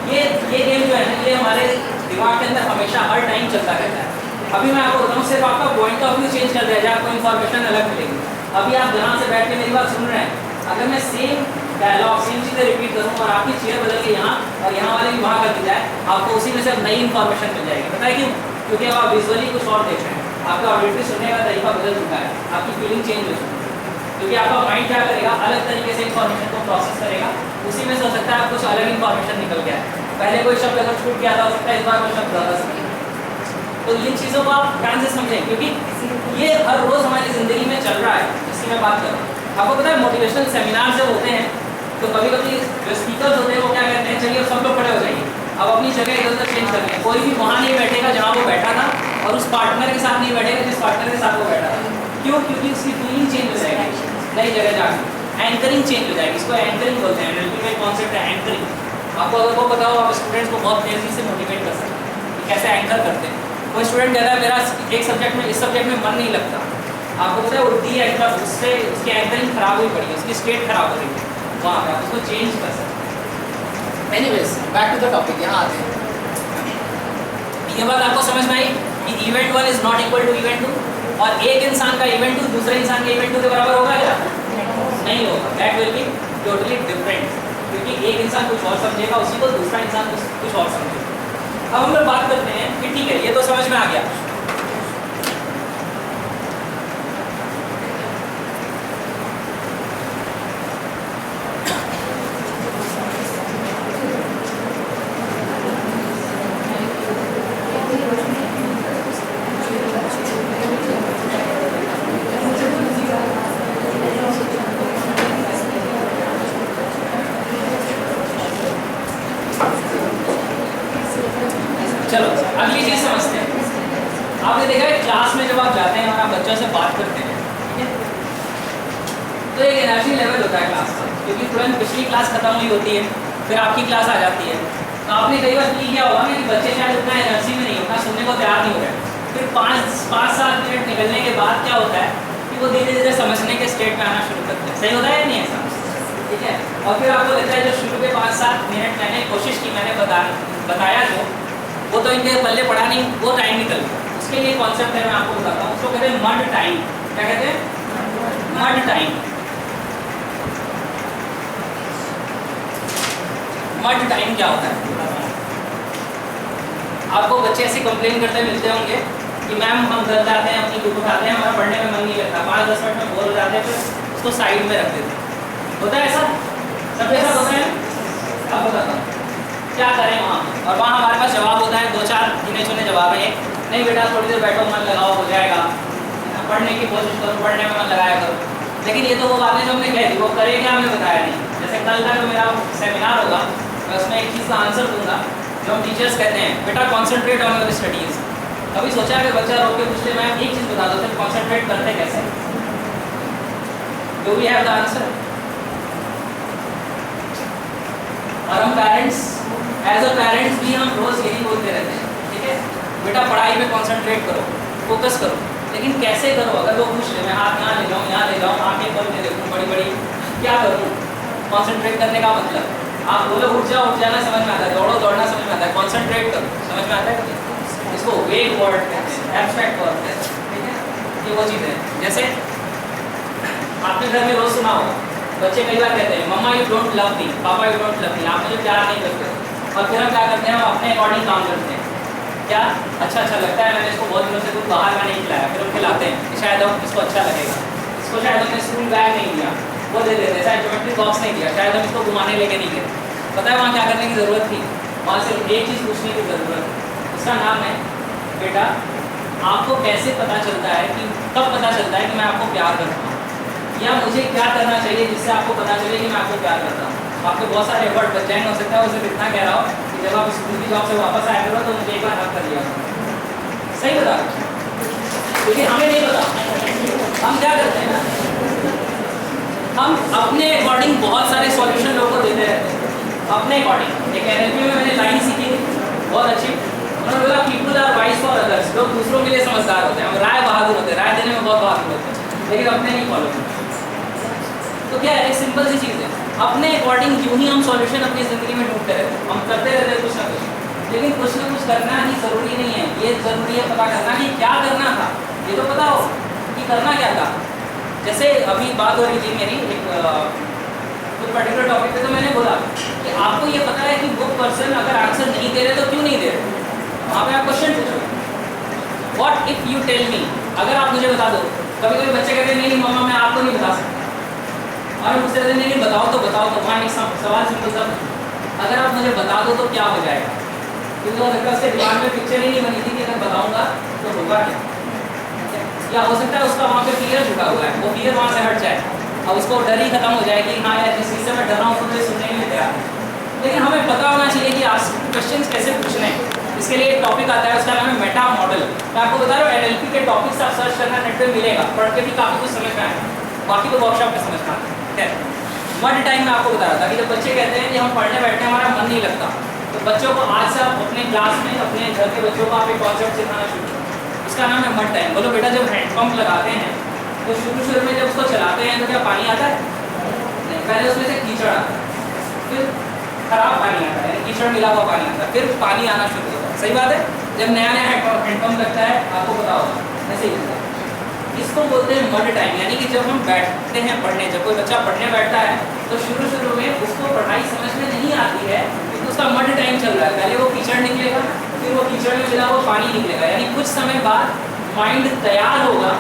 ये गेम जो है ना, ये हमारे दिमाग के अंदर हमेशा हर टाइम चलता रहता है। अभी मैं आपको बताऊँ, सिर्फ आपका पॉइंट ऑफ व्यू चेंज कर दिया जाए, आपको इन्फॉर्मेशन अलग मिलेगी। अभी आप ध्यान से बैठ के मेरी बात सुन रहे हैं, अगर मैं सेम डायलॉग सेम चीज़ें रिपीट करूँ और आपकी चेयर बदल के यहाँ और यहाँ वाले भी वहाँ कर दी जाए, आपको उसी में से नई इन्फॉर्मेशन मिल जाएगी। पता है क्यों? क्योंकि अब आप विजुअली कुछ और देख रहे हैं, आपका ऑडिटरी सुनने का तरीका बदल चुका है, आपकी फीलिंग चेंज हो चुकी है। क्योंकि आपका माइंड क्या करेगा, अलग तरीके से इन्फॉर्मेशन को प्रोसेस करेगा, उसी में से हो सकता है कुछ अलग इन्फॉर्मेशन निकल गया है। पहले कोई शब्द अगर छूट गया था, हो सकता है इस बार कोई शब्द ज़्यादा समझे। तो इन चीज़ों को आप ध्यान से समझें, क्योंकि ये हर रोज़ हमारी ज़िंदगी में चल रहा है, जिसकी मैं बात कर रहा हूँ। आपको पता है मोटिवेशनल सेमिनार जब होते हैं तो कभी कभी जो स्पीकर्स होते हैं वो क्या कहते हैं, चलिए सब लोग खड़े हो जाइए, अब अपनी जगह इधर उधर चेंज कर लें। कोई भी वहाँ नहीं बैठेगा जहाँ वो बैठा था, और उस पार्टनर के साथ नहीं बैठेगा जिस पार्टनर के साथ वो बैठा था। क्यों? क्योंकि उसकी फीलिंग चेंज हो जाएगी, नई जगह जाकर एंकरिंग चेंज हो जाएगी। इसको एंकरिंग बोलते हैं, एनएलपी में कॉन्सेप्ट है एंकरिंग। आपको अगर वो पता हो, आप स्टूडेंट्स को बहुत तेज़ी से मोटिवेट कर सकते हैं, कैसे एंकर करते हैं। कोई स्टूडेंट कहता है मेरा एक सब्जेक्ट में, इस सब्जेक्ट में मन नहीं लगता, आपको पता है वो डी एंकर, उससे उसकी एंकरिंग खराब हुई पड़ी है, उसकी स्टेट खराब हो रही है, वहाँ पे आप उसको चेंज कर सकते हैं। Anyways back to the topic, यहाँ आते हैं। ये बात आपको समझ में आई कि event 1 is not equal to event 2, और एक इंसान का इवेंट 2 दूसरे इंसान के इवेंट 2 के बराबर होगा क्या? नहीं होगा। That will be totally different, क्योंकि एक इंसान कुछ और समझेगा उसी को, दूसरा इंसान कुछ और समझेगा। अब हम लोग बात करते हैं कि ठीक है ये तो समझ में आ गया, चलो अगली चीज समझते हैं। आपने देखा है क्लास में जब आप जाते हैं और आप बच्चों से बात करते हैं, ठीक है, तो एक एनर्जी लेवल होता है क्लास का, क्योंकि तुरंत पिछली क्लास खत्म हुई होती है, फिर आपकी क्लास आ जाती है। तो आपने कई बार फील किया होगा ना कि बच्चे शायद उतना एनर्जी में नहीं होता, सुनने को तैयार नहीं हो रहे, फिर 5-7 मिनट निकलने के बाद क्या होता है कि वो धीरे धीरे समझने के स्टेट में आना शुरू करते हैं। सही होता है या नहीं ऐसा? ठीक है। और फिर आपको लगता है जो शुरू के 5-7 मिनट मैंने कोशिश की, मैंने बताया जो वो तो इनके पल्ले पड़ा नहीं, वो टाइम निकल गया। उसके लिए कॉन्सेप्ट है, मैं आपको बताता हूँ, उसको कहते हैं मड टाइम। क्या कहते हैं? Mud time. मड टाइम क्या होता है? आपको बच्चे ऐसे कंप्लेन करते मिलते होंगे कि मैम हम घर जाते हैं, अपनी बुक उठाते हैं, हमारा पढ़ने में मन नहीं लगता, 5-10 मिनट में बोर हो जाते हैं, फिर उसको साइड में रख देते हैं। होता है ऐसा? सबके साथ होता है? अब बताता हूँ क्या करें वहाँ। और वहाँ हमारे पास जवाब होता है, 2-4 गिने चुने जवाब है। नहीं बेटा थोड़ी देर बैठो, मन लगाओ, हो जाएगा, पढ़ने की कोशिश करो, पढ़ने में मन लगाया करो। लेकिन ये तो वो बातें जो हमने कह दी, वो करेगा हमने बताया नहीं। जैसे कल का जो मेरा सेमिनार होगा, मैं उसमें एक चीज़ का आंसर दूंगा जो हम टीचर्स कहते हैं, बेटा कॉन्सेंट्रेट ऑन योर स्टडीज़। कभी सोचा है कि बच्चा रोक के पूछ ले, मैं एक चीज़ बता दो, कॉन्सेंट्रेट करते कैसे? Do we have the answer? और हम पेरेंट्स एज अ पेरेंट्स भी हम रोज़ यही बोलते रहते हैं, ठीक है, बेटा पढ़ाई पे कॉन्सेंट्रेट करो, फोकस करो, लेकिन कैसे करो? अगर वो पूछ ले मैं हाथ यहाँ ले जाऊँ, यहाँ ले जाऊँ, आँखें खोल के देखूँ बड़ी बड़ी, क्या करूँ? कॉन्सेंट्रेट करने का मतलब आप बोलो उठ जाना समझ में आता है, दौड़ो दौड़ना समझ में आता है, कॉन्सेंट्रेट करो समझ में आता है? इसको वेग वर्ड कहते हैं, एब्स्ट्रैक्ट वर्ड कहते हैं, ठीक है, ये वो चीज़ है। जैसे आपने घर में रोज सुना होगा, बच्चे कई बार कहते हैं मम्मा यू डोंट लव मी, पापा यू डोंट लव मी, आप मुझे प्यार नहीं करते, और फिर हम क्या करते हैं, हम अपने अकॉर्डिंग काम करते हैं। क्या अच्छा लगता है, मैंने इसको बहुत दिनों से कुछ बाहर का नहीं खिलाया, फिर हम खिलाते हैं कि शायद अब इसको अच्छा लगेगा, इसको शायद हमने स्कूल बैग नहीं दिया, वो दे देते हैं, शायद ज्योमेट्री बॉक्स नहीं दिया, शायद हम इसको घुमाने लेके नहीं गए। पता है वहाँ क्या करने की ज़रूरत थी? वहाँ सिर्फ एक चीज़ पूछने की ज़रूरत है, उसका नाम है बेटा आपको कैसे पता चलता है कि कब पता चलता है कि मैं आपको प्यार करता हूँ, या मुझे क्या करना चाहिए जिससे आपको पता चले कि मैं आपको प्यार करता हूँ। आपके बहुत सारे एफर्ट बच जाएंगे, हो सकता है उसे इतना कह रहा हो कि जब आप स्कूल की जॉब से वापस आया करो तो मुझे एक बार हक कर लिया। सही बता, क्योंकि हमें नहीं पता हम क्या करते हैं ना, हम अपने अकॉर्डिंग बहुत सारे सॉल्यूशन लोगों को देते रहते हैं अपने अकॉर्डिंग। एक NLP में मैंने लाइन सीखी बहुत अच्छी, उन्होंने बोला people are wise for others, लोग दूसरों के लिए समझदार होते हैं, हम राय बहादुर होते हैं, राय देने में बहुत बहादुर होते हैं, लेकिन अपने नहीं फॉलो करते। तो क्या है, एक सिंपल सी चीज़ है, अपने अकॉर्डिंग यूँ ही हम सॉल्यूशन अपनी ज़िंदगी में ढूंढते रहते हैं, हम करते रहते हैं कुछ ना कुछ, लेकिन कुछ ना कुछ करना ही ज़रूरी नहीं है। ये ज़रूरी है पता करना कि क्या करना था, ये तो पता हो कि करना क्या था। जैसे अभी बात हो रही थी मेरी एक कुछ पर्टिकुलर टॉपिक पे, तो मैंने बोला कि आपको ये पता है कि वो पर्सन अगर आंसर नहीं दे रहे तो क्यों नहीं दे रहे, वहाँ पे आप क्वेश्चन पूछो। What if you tell me, अगर आप मुझे बता दो, कभी कभी बच्चे कहते हैं नहीं मम्मा मैं आपको नहीं बता सकता, और मुझसे कहते नहीं बताओ तो वहाँ एक सवाल सिंपल सा, अगर आप मुझे बता दो तो क्या हो जाएगा? क्योंकि हो सकता है उसके दिमाग में पिक्चर ही नहीं बनी थी कि अगर बताऊँगा तो होगा क्या, या हो सकता है उसका वहाँ पे फियर झुका हुआ है, वो फियर वहाँ से हट जाए, अब उसको डर ही खत्म हो जाए कि हाँ यार जिस चीज़ से मैं डर रहा हूँ उसको मुझे सुनने के लिए तैयार है। लेकिन हमें पता होना चाहिए कि आज क्वेश्चन कैसे पूछने हैं। इसके लिए एक टॉपिक आता है, उसका नाम है मेटा मॉडल। मैं आपको बता रहा हूँ NLP के टॉपिक्स आप सर्च करना नेट पे मिलेगा, पढ़ के भी काफ़ी कुछ समझ में आएगा, बाकी तो वर्कशॉप में समझ में आता है। मड टाइम में आपको बता रहा था कि जब बच्चे कहते हैं कि हम पढ़ने बैठते हैं हमारा मन नहीं लगता, तो बच्चों को आज से आप अपने क्लास में अपने घर के बच्चों को आप एक कॉन्सेप्ट सिखाना शुरू करो, उसका नाम है मड टाइम। बोलो बेटा जब हैंडपम्प लगाते हैं तो शुरू में जब उसको चलाते हैं तो क्या पानी आता है? नहीं, पहले उसमें से कीचड़ आता है, फिर खराब पानी आता है, कीचड़ मिला हुआ पानी आता है, फिर पानी आना शुरू होता है। सही बात है, जब नया हैंडपम्प लगता है आपको पता होगा ऐसे ही होता है। इसको बोलते हैं मड टाइम, यानी कि जब हम बैठते हैं पढ़ने, जब कोई बच्चा पढ़ने बैठता है तो शुरू में उसको पढ़ाई समझ में नहीं आती है क्योंकि उसका मड टाइम चल रहा है, पहले वो कीचड़ निकलेगा, फिर वो कीचड़ में मिला वो पानी निकलेगा, यानी कुछ समय बाद माइंड तैयार होगा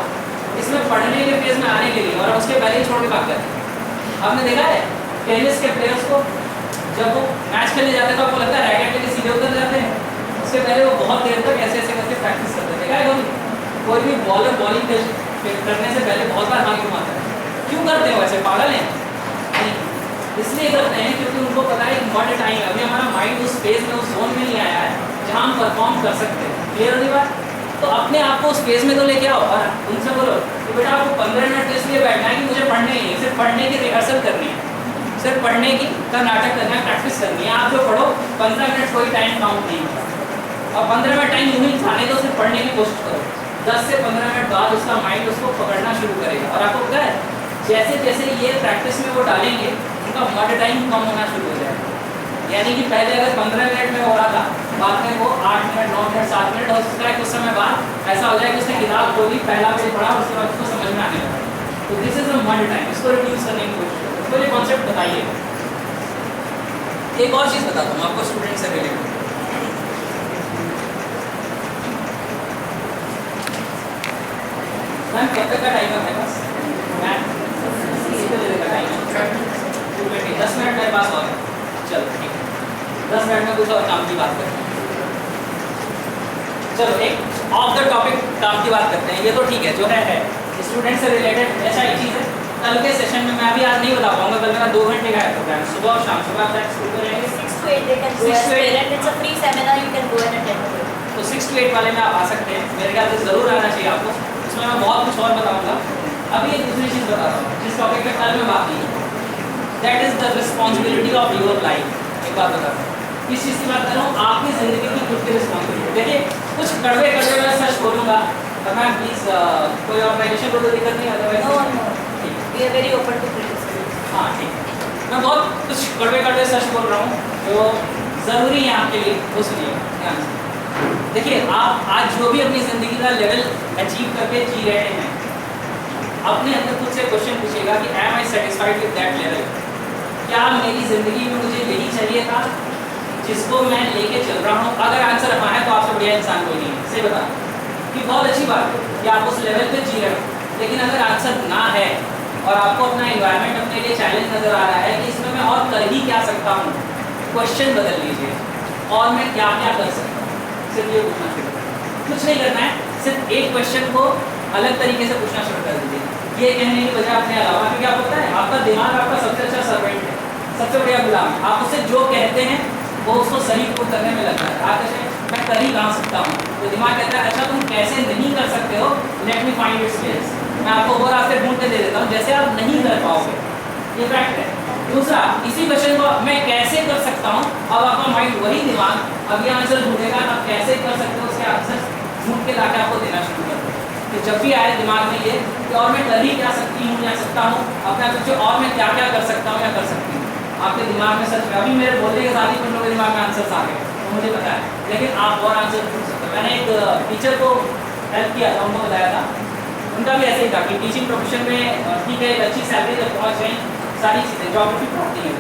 इसमें पढ़ने के फेज में आने के लिए, और उसके पहले ही छोड़ के भाग जाते हैं। आपने देखा है टेनिस के प्लेयर्स को, जब वो मैच खेलने जाते हैं तो आपको लगता है रैकेट लेके सीधे उतर जाते हैं, उसके पहले वो बहुत देर तक ऐसे करके प्रैक्टिस करते हैं। देखा है कोई भी बॉलर बॉलिंग करने से पहले बहुत बार हाथ घुमाता है, क्यों करते हैं? वैसे पागल हैं? नहीं, इसलिए करते हैं क्योंकि उनको पता है कि मड टाइम है, अभी हमारा माइंड उस फेज में उस जोन में नहीं आया है जहाँ हम परफॉर्म कर सकते हैं। क्लियर होगी बात? तो अपने आप को उस फेज में तो लेके आओ और उनसे बोलो कि बेटा आपको 15 मिनट इसलिए बैठना है कि मुझे पढ़ने ही है, सिर्फ पढ़ने की रिहर्सल करनी है, सिर्फ पढ़ने की का नाटक करना है, प्रैक्टिस करनी है। आप जो पढ़ो 15 मिनट कोई टाइम काउंट नहीं होता, और 15 मिनट टाइम यूँ ही जाने दो, सिर्फ पढ़ने की कोशिश करो। 10 से 15 मिनट बाद उसका माइंड उसको पकड़ना शुरू करेगा, और आपको पता है जैसे जैसे ये प्रैक्टिस में वो डालेंगे उनका मड टाइम कम होना शुरू हो जाएगा। यानी कि पहले अगर 15 मिनट में हो रहा था, बाद में वो 8 मिनट 9 मिनट 7 मिनट हो सकता है। कुछ समय बाद ऐसा हो जाए कि उसने किताब खोली, पहला पेज पढ़ा, उसके बाद उसको समझ में आने लगा। तो this is a mud time, इसको रिड्यूस करने की कोशिश करो। तो ये कॉन्सेप्ट बताइए। एक और चीज़ बताता हूँ आपको स्टूडेंट से रिलेटेड। मैम कब तक का टाइम है मेरे पास? मैम 10 मिनट मेरे पास और, चलो ठीक है, 10 मिनट में कुछ और काम की बात करते हैं। चलो एक ऑफ द टॉपिक काम की बात करते हैं। ये तो ठीक है, जो है स्टूडेंट से रिलेटेड ऐसा एक चीज़ है। कल के सेशन में मैं अभी आज नहीं बता पाऊंगा, कल मेरा 2 घंटे का है प्रोग्राम, सुबह और शाम। सुबह आप स्कूल में रहेंगे 6 to 8 they can go as parent. It's a free seminar, you can go and attend it. तो 6 to 8 वाले में आप आ सकते हैं, मेरे ख्याल से ज़रूर आना चाहिए आपको। उसमें मैं बहुत कुछ और बताऊंगा। अभी एक दूसरी चीज़ बता रहा हूँ जिस टॉपिक पे कल मैं बात की, that is the responsibility of your life. एक बात बता रहा हूँ, किस चीज़ की बात कर रहा हूँ, आपकी ज़िंदगी की खुद की रिस्पॉन्सिबिलिटी। देखिए कुछ कड़वे कड़वे मैं सच बोलूँगा, और मैम प्लीज़ कोई ऑर्गेनाइजेशन को तो दिक्कत नहीं, otherwise No, no. We are very open to criticism. हाँ ठीक है। मैं बहुत कुछ कड़वे कड़वे सच बोल रहा हूँ जो ज़रूरी है आपके लिए, वो सुनिए ध्यान से। देखिए आप आज जो भी अपनी ज़िंदगी का लेवल अचीव करके जी रहे हैं, अपने अंदर खुद से क्वेश्चन पूछिएगा कि am I satisfied with that level? क्या मेरी ज़िंदगी में मुझे यही चाहिए था जिसको मैं लेके चल रहा हूँ? अगर आंसर हाँ है तो आपसे बढ़िया इंसान कोई नहीं है, सही बता कि बहुत अच्छी बात है कि आप उस लेवल पे जी रहे हो। लेकिन अगर आंसर ना है और आपको अपना एनवायरनमेंट अपने लिए चैलेंज नज़र आ रहा है कि इसमें मैं और कर ही क्या सकता हूँ, क्वेश्चन बदल लीजिए और मैं क्या क्या कर सकता हूँ, सिर्फ ये पूछना शुरू करें। कुछ नहीं करना है, सिर्फ एक क्वेश्चन को अलग तरीके से पूछना शुरू कर दीजिए। ये कहने की वजह अपने अलावा, क्योंकि आपको पता है आपका दिमाग आपका सबसे अच्छा सर्वेंट है, सबसे बढ़िया गुलाम है। आप उससे जो कहते हैं वो उसको सही पूर्ण करने में लगता है। आप कैसे मैं कर ही कहाँ सकता हूँ, तो दिमाग कहता है अच्छा तुम कैसे नहीं कर सकते हो, let me find its ways. मैं आपको वो रास्ते ढूंढ के दे देता हूँ जैसे आप नहीं कर पाओगे, ये फैक्ट है। दूसरा, इसी क्वेश्चन को मैं कैसे कर सकता हूँ, अब आपका माइंड वही दिमाग अब ये आंसर ढूंढेगा आप कैसे कर सकते हो, उसके आंसर ढूंढ के लाके आपको देना शुरू कर दो। तो जब भी आए दिमाग में ये कि और मैं कर ही क्या सकती हूँ या सकता हूँ, अपने आप सोचो और मैं क्या क्या कर सकता हूँ या कर सकती हूँ। आपके दिमाग में सच में अभी मेरे बोलने के साथ ही कुछ लोगों के दिमाग में आंसर्स आ गए, तो मुझे पता है, लेकिन आप और आंसर ढूंढ सकते हो। मैंने एक टीचर को हेल्प किया था, उनको बताया था, उनका भी ऐसे ही था कि टीचिंग प्रोफेशन में ठीक है, एक अच्छी सैलरी तक पहुँच गई, सारी चीज़ें ज्योग्राफी पढ़ाती हैं,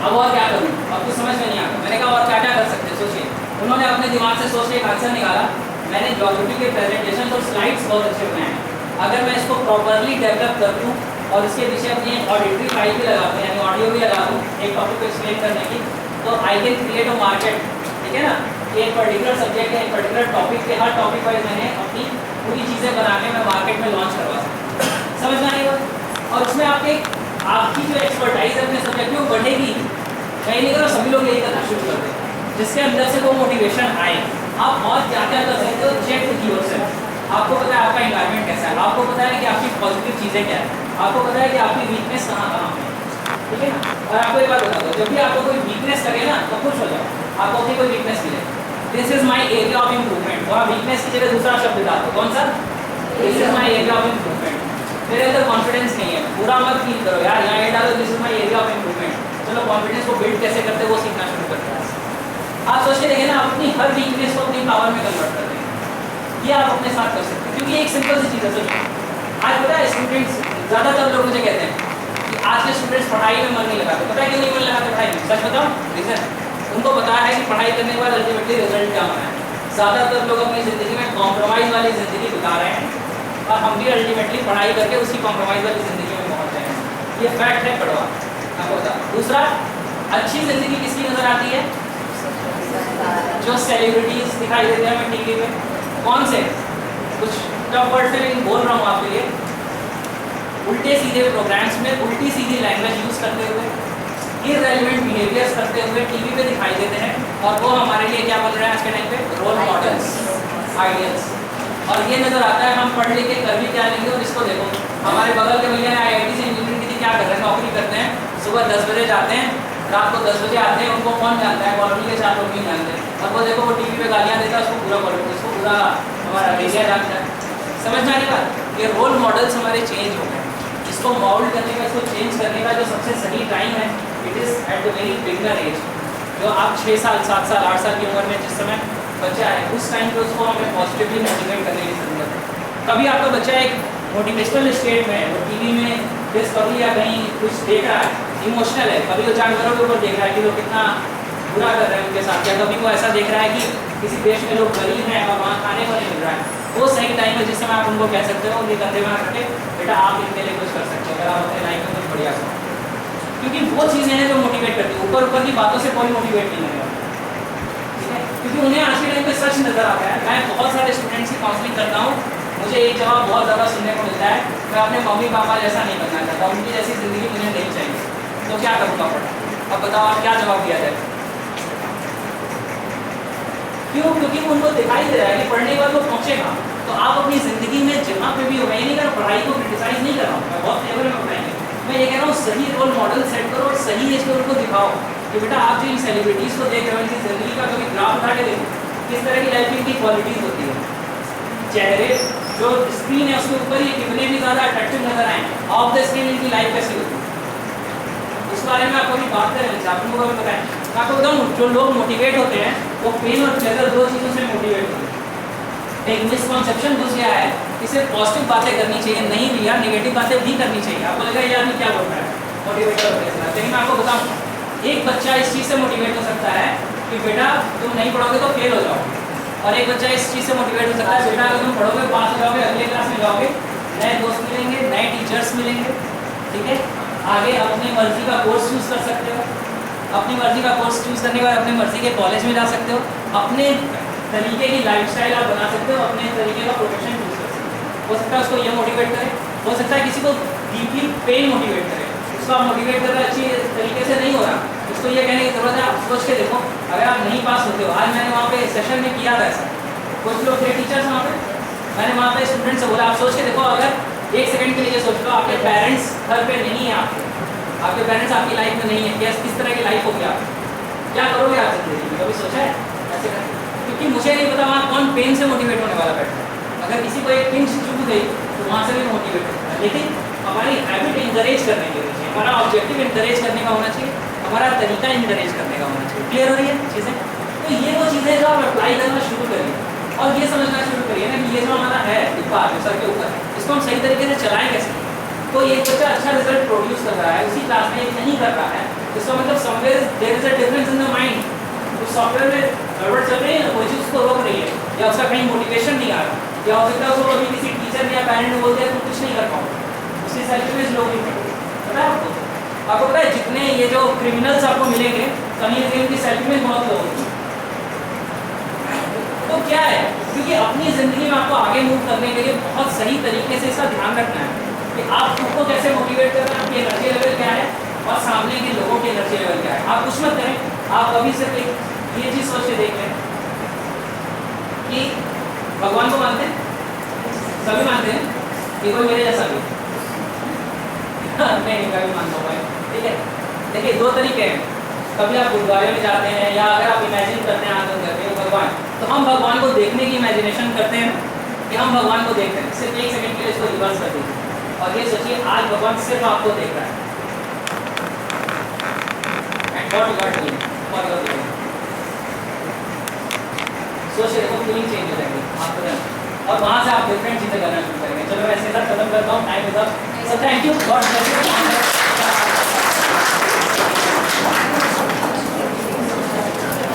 अब और क्या करूँ, अब कुछ समझ में नहीं आता। मैंने कहा और क्या क्या कर सकते हैं, सोचिए। उन्होंने अपने दिमाग से सोच के एक आंसर निकाला, मैंने ज्योग्राफी के प्रेजेंटेशन और स्लाइड्स बहुत अच्छे बनाए हैं, अगर मैं इसको प्रॉपरली डेवलप कर दूँ और इसके पीछे अपनी एक ऑडिटरी फाइल भी लगा दूँ, यानी ऑडियो भी लगा दूँ एक टॉपिक को एक्सप्लेन करने की, तो I can create a market. ठीक है ना, एक पर्टिकुलर सब्जेक्ट है, एक पर्टिकुलर टॉपिक के हर टॉपिक वाइज मैंने अपनी पूरी चीज़ें बना के मैं मार्केट में लॉन्च करवा सकता हूँ। समझ में आने बात? और उसमें आपकी जो एक्सपर्टाइज है अपने सब्जेक्ट में वो बढ़ेगी। मैं नहीं कह रहा सभी लोग यही करना शुरू कर दें, जिसके अंदर से वो मोटिवेशन आए। आप और क्या क्या कर सकते हो, चेक विद योरसेल्फ। आपको पता है आपका एनवायरनमेंट कैसा है, आपको पता है कि आपकी पॉजिटिव चीज़ें क्या है, आपको पता है कि आपकी वीकनेस कहाँ कहाँ है, ठीक है ना। और आपको एक बात बता दो, जब भी आपको कोई वीकनेस लगे ना तो खुश हो जाओ, आपको अपनी कोई वीकनेस मिले, this is my area of improvement. वहाँ वीकनेस की जगह दूसरा शब्द डाल दो, कौन सा? This is my area of improvement. मेरे अंदर कॉन्फिडेंस नहीं है, पूरा मत फील करो यार, यहाँ ये डालो this is my area of improvement. चलो कॉन्फिडेंस को बिल्ड कैसे करते वो सीखना शुरू करते हैं। आप सोच के देखिए ना, अपनी हर वीकनेस को अपनी पावर में कन्वर्ट कर देंगे, ये आप अपने साथ कर सकते हैं। क्योंकि एक सिंपल सी चीज़ है, सोचिए आज पता है स्टूडेंट्स, ज़्यादातर लोग मुझे कहते हैं कि आज के स्टूडेंट्स पढ़ाई में मन नहीं लगाते। पता है क्यों नहीं मन लगाते पढ़ाई में? सच बताओ रीज़न। उनको पता है कि पढ़ाई करने के बाद अल्टीमेटली रिजल्ट क्या होना है। ज़्यादातर लोग अपनी ज़िंदगी में कॉम्प्रोमाइज़ वाली ज़िंदगी बिता रहे हैं, और हम भी अल्टीमेटली पढ़ाई करके उसी कॉम्प्रोमाइज़ वाली ज़िंदगी में पहुँच रहे हैं। ये फैक्ट है कड़वा, आपको बता। दूसरा, अच्छी ज़िंदगी किसकी नज़र आती है? जो सेलिब्रिटीज़ दिखाई देते हैं हमें टीवी में। कौन से? कुछ टफ वर्ड से लेकिन बोल रहा हूँ आपके लिए, उल्टे सीधे प्रोग्राम्स में उल्टी सीधी लैंग्वेज यूज़ करते हुए, इररेलेवेंट बिहेवियर्स करते हुए टीवी पे दिखाई देते हैं, और वो हमारे लिए क्या बन रहे हैं आज के टाइम पे? Role models, ideals. और ये नज़र आता है हम पढ़ लिख के कर भी क्या लेंगे। और इसको देखो, हमारे बगल के भैया ने IIT से इंजीनियरिंग की थी, क्या कर रहे हैं? नौकरी करते हैं, सुबह 10 बजे जाते हैं, रात को 10 बजे आते हैं। उनको कौन जानता है? कॉलोनी के 4 लोग नहीं जानते। और वो देखो वो टीवी पे गालियाँ देता है, उसको पूरा कॉलोनी, उसको पूरा हमारा एरिया जानता है। समझ में आने बात? ये रोल मॉडल्स हमारे चेंज हो गए। इसको मॉल्ड करने का, इसको चेंज करने का जो सबसे सही टाइम है, it is at the very beginner age. जो आप 6 साल 7 साल 8 साल की उम्र में जिस समय बच्चा है, उस टाइम पे उसको हमें पॉजिटिवली मोटिवेट करने की ज़रूरत है। कभी आपका बच्चा एक मोटिवेशनल स्टेट में है, वो टीवी में डिस्कवरी या कहीं कुछ देख रहा है, इमोशनल है, कभी वो जानवरों के ऊपर देख रहा है कि लोग कितना बुरा कर रहे हैं उनके साथ, या कभी वो ऐसा देख रहा है कि किसी देश में लोग गरीब हैं और वहाँ खाने को नहीं मिल रहा है, वो सही टाइम है जिस समय आप उनको कह सकते हो उनके कंधे में रख के, बेटा आप इनके लिए कुछ कर सकते हो अगर आप अपने लाइफ में कुछ बढ़िया करो। क्योंकि वो चीज़ें हैं जो मोटिवेट करती है, ऊपर ऊपर की बातों से कोई मोटिवेट नहीं करेगा, ठीक है। क्योंकि उन्हें आज के टाइम पे सच नज़र आता है। मैं बहुत सारे स्टूडेंट्स की काउंसलिंग करता हूँ, मुझे एक जवाब बहुत ज़्यादा सुनने को मिलता है, मैं अपने मम्मी पापा जैसा नहीं बनना चाहता, उनकी जैसी ज़िंदगी मुझे नहीं चाहिए, तो क्या करूँगा पढ़ा? अब बताओ आप क्या जवाब दिया जाए? क्यों? क्योंकि उनको दिखाई दे रहा है कि पढ़ने के बाद वो पहुँचेगा। तो आप अपनी ज़िंदगी में जहाँ पे भी हो, मैं नहीं कर पढ़ाई को क्रिटिसाइज नहीं कर रहा हूँ, मैं बहुत फेवर में पढ़ाई, मैं ये कह रहा हूँ सही रोल मॉडल सेट करो और सही एज पे उनको दिखाओ कि बेटा आप जो इन सेलिब्रिटीज़ को देख रहे हो इनकी ज़िंदगी का कभी ग्राफ उठा के देखो, किस तरह की लाइफ की इनकी क्वालिटीज़ होती है। चेहरे जो स्क्रीन है उसके ऊपर ये कितने भी ज़्यादा अट्रैक्टिव नजर आए, ऑफ द स्क्रीन इनकी लाइफ कैसी होती है उस बारे में आपको अभी बात करें, आप लोगों को भी बताएं। मैं आपको बताऊँ, जो लोग मोटिवेट होते हैं वो पेन और प्लेजर दो चीज़ों से मोटिवेट होते हैं। एक मिसकॉन्सेप्शन घुस गया है कि सिर्फ पॉजिटिव बातें करनी चाहिए, नहीं भैया नेगेटिव बातें भी करनी चाहिए। आपको लगा ये आदमी क्या बोल रहा है मोटिवेटर होने के साथ, लेकिन मैं आपको बताऊँ एक बच्चा इस चीज़ से मोटिवेट हो सकता है कि बेटा तुम नहीं पढ़ोगे तो फेल हो जाओगे, और एक बच्चा इस चीज़ से मोटिवेट हो सकता है बेटा अगर तुम पढ़ोगे पास हो जाओगे, अगले क्लास में जाओगे, नए दोस्त मिलेंगे, नए टीचर्स मिलेंगे, ठीक है, आगे अपनी मर्जी का कोर्स चूज़ कर सकते हो, अपनी मर्जी का कोर्स चूज़ करने के बाद अपनी मर्जी के कॉलेज में जा सकते हो, अपने तरीके की लाइफस्टाइल आप बना सकते हो, अपने तरीके का प्रोफेशन चूज़ कर सकते हो। हो सकता है उसको ये मोटिवेट करे, हो सकता है किसी को डीपली पेन मोटिवेट करे, उसको आप मोटिवेट कर रहे अच्छी तरीके से नहीं हो रहा, उसको ये कहने की ज़रूरत है आप सोच के देखो अगर आप नहीं पास होते हो। आज मैंने वहाँ पे सेशन में किया था ऐसा, कुछ लोग थे टीचर्स वहाँ पे, मैंने वहाँ पे स्टूडेंट से बोला आप सोच के देखो अगर एक सेकंड के लिए सोच लो आपके पेरेंट्स घर पे नहीं है, आपके पेरेंट्स आपकी लाइफ में नहीं है, क्या किस तरह की लाइफ होगी आप, क्या करोगे आप जिंदगी में, कभी सोचा है ऐसे करें? क्योंकि मुझे नहीं पता वहाँ कौन पेन से मोटिवेट होने वाला बैठा है। अगर किसी को एक पिंच चुभ गई तो वहाँ से भी मोटिवेट होता है, लेकिन हमारी हैबिट इंकरेज करने की होनी चाहिए, हमारा ऑब्जेक्टिव इंकरेज करने का होना चाहिए, हमारा तरीका इंकरेज करने का होना चाहिए। क्लियर हो रही है चीज़ें? तो ये वो चीज़ें जो आप अप्लाई करना शुरू करिए और ये समझना शुरू करिए ना कि ये जो हमारा है डिब्बा जो सर के ऊपर, इसको हम सही तरीके से चलाएं कैसे। तो एक बच्चा अच्छा रिजल्ट प्रोड्यूस कर रहा है, उसी क्लास में एक नहीं कर रहा है, इसका मतलब somewhere there is a difference in the mind, उस सॉफ्टवेयर में गड़बड़ चल रही है, कोई चीज़ उसको रोक रही है, या उसका कहीं मोटिवेशन नहीं आ रहा, या हो सकता है उसको अभी किसी टीचर या पेरेंट ने बोल दिया तुम कुछ नहीं कर पाओ, उसकी सेल्फ इमेज लो नहीं पड़ेगी। पता है आपको पता है जितने ये जो क्रिमिनल्स आपको मिलेंगे कहीं ना कहीं उनकी सेल्फ इमेज बहुत लो होगी। तो क्या है, क्योंकि अपनी ज़िंदगी में आपको आगे मूव करने के लिए बहुत सही तरीके से इसका ध्यान रखना है कि आप खुद को कैसे मोटिवेट कर रहे हैं, आपकी एनर्जी लेवल क्या है और सामने के लोगों की एनर्जी लेवल क्या है। आप कुछ मत करें, आप अभी सिर्फ एक ये चीज़ सोच के देख लें कि भगवान को मानते हैं, सभी मानते हैं कि कोई मेरे जैसा भी नहीं मैं भी मानता हूँ भाई, ठीक है। देखिए दो तरीके हैं, कभी आप गुरुद्वारे में जाते हैं या अगर आप इमेजिन करते हैं आंदोलन करते हैं भगवान, तो हम भगवान को देखने की इमेजिनेशन करते हैं कि हम भगवान को देख रहे हैं। सिर्फ एक सेकंड के लिए इसको रिवर्स कर दीजिए और ये सोचिए आज भगवान सिर्फ आपको देख रहा है। And what you are doing for your living, सोचिए देखो फीलिंग चेंज हो जाएगी आपको, और वहाँ से आप डिफरेंट चीज़ें करना शुरू करेंगे। चलो मैं ऐसे खत्म करता हूँ, time is up. So thank you, God bless you.